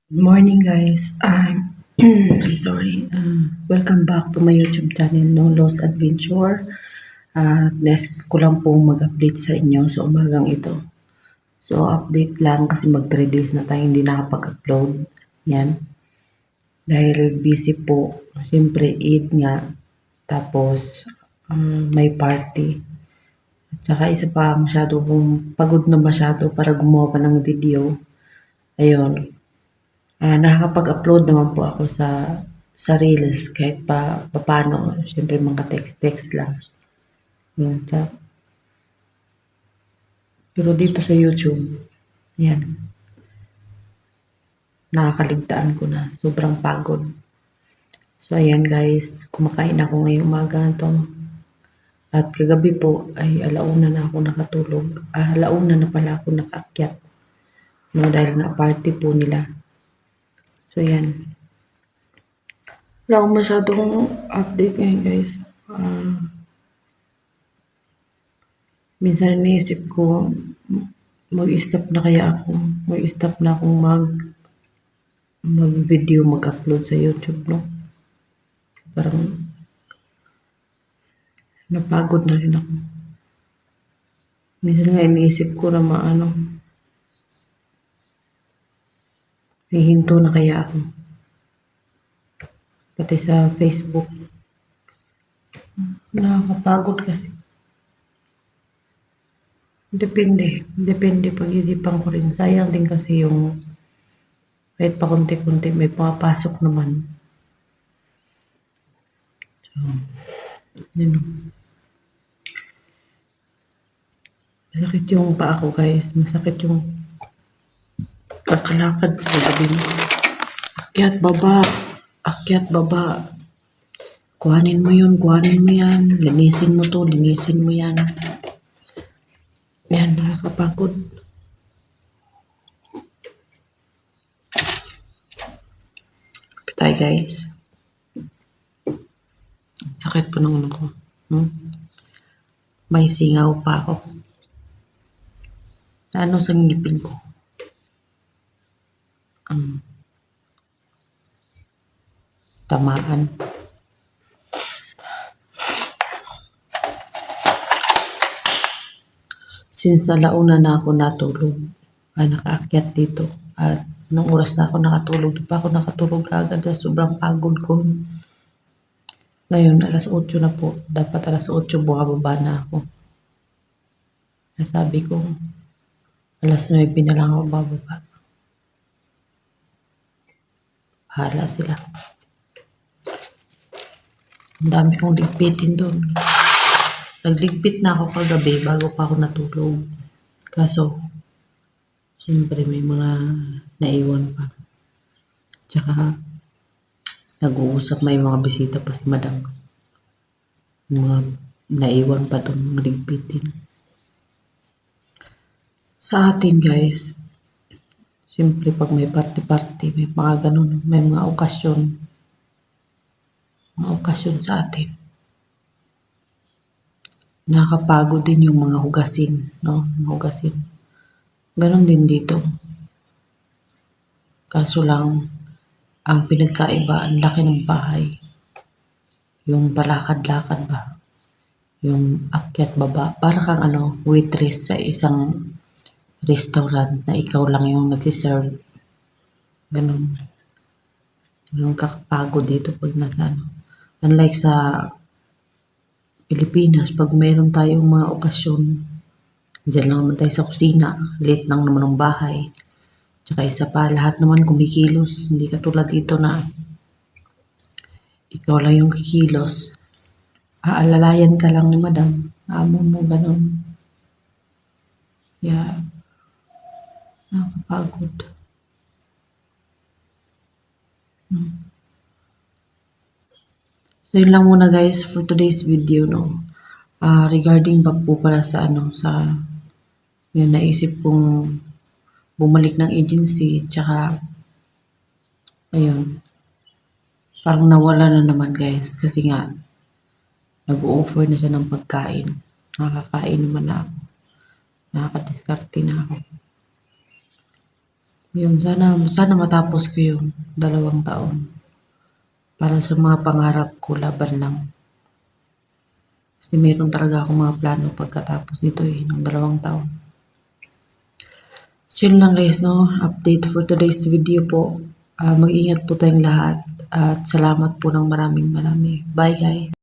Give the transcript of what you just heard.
Good morning, guys. I'm sorry. Welcome back to my YouTube channel, No Lost Adventure. Next ko lang po mag-update sa inyo sa umagang ito. So, update lang kasi mag 3 days na tayo hindi nakapag-upload. Yan. Dahil busy po. Siyempre, Eid nga. Tapos, may party. At saka isa pa, masyado pong pagod na masyado para gumawa pa ng video. Ayun. Nakakapag-upload naman po ako sa Reels kahit papaano. Siyempre mga text-text lang. Yun, pero dito sa YouTube, yan, nakakaligtaan ko na. Sobrang pagod. So, ayan guys, kumakain ako ngayong umaga na to. At kagabi po ay alauna na ako nakatulog. Alauna na pala ako nakaakyat. No, dahil nga party po nila. So, yan. Wala akong masyadong update ngayon guys. Minsan iniisip ko, mag-stop na kaya ako. Mag-stop na akong mag-video, mag-upload sa YouTube, no? Parang napagod na rin ako. Minsan nga iniisip ko na hihinto na kaya ako. Pati sa Facebook. Nakakapagod kasi. Depende pag-idipan ko rin. Sayang din kasi yung kahit pa konti-konti may pumapasok naman. So, yun. Masakit yung paa ko guys. Masakit yung kakalakad ko sa gabi. Akyat, baba. Akyat, baba. Kuhanin mo yan. Linisin mo to, linisin mo yan. Yan, nakakapagod. Patay guys. Sakit po ng ano ko. May singaw pa ako. Ano sa ngipin ko? Tamaan. Since alauna na ako natulog, nakaakyat dito. At nung oras na ako nakatulog, di pa ako nakatulog agad. Sobrang pagod ko. Ngayon, alas 8 na po. Dapat alas 8 bumababa na ako. Sabi ko, alas 9 na lang ako bababa. Bahala sila. Ang dami kong ligpitin doon. Nagligpit na ako kagabi bago pa ako natulog. Kaso, siyempre may mga naiwan pa. Tsaka, nag-uusap may mga bisita pa si madam. Mga naiwan pa itong ligpitin. Sa atin guys, siyempre pag may party-party, may mga ganun, may mga okasyon. Mga okasyon sa atin. Nakakapagod din yung mga hugasin, no? Mga hugasin. Ganon din dito. Kaso lang, ang pinagkaiba, ang laki ng bahay. Yung palakad-lakad ba? Yung akyat baba. Para kang waitress sa isang restaurant na ikaw lang yung nagsiserve. Ganon. Ganon kakapagod dito pag Unlike sa Pilipinas, pag mayroon tayong mga okasyon, dyan lang naman tayo sa kusina, late lang naman ang bahay. Tsaka isa pa, lahat naman kumikilos. Hindi katulad dito na ikaw lang yung kikilos. Aalalayan ka lang ni madam. Amo mo, ganun. Yeah. Nakakapagod. So, yun lang muna guys for today's video, no? Regarding back po pala sa yun, naisip kong bumalik ng agency, tsaka, ayun, parang nawala na naman guys, kasi nga, nag-o-offer na siya ng pagkain. Nakakain naman na ako. Nakakadiskarte na ako. Yun, sana matapos ko yung 2 taon. Para sa mga pangarap ko, laban lang. Kasi meron talaga akong mga plano pagkatapos nito ng 2 taon. So yun lang guys, no? Update for today's video po. Mag-ingat po tayong lahat. At salamat po ng marami. Bye guys!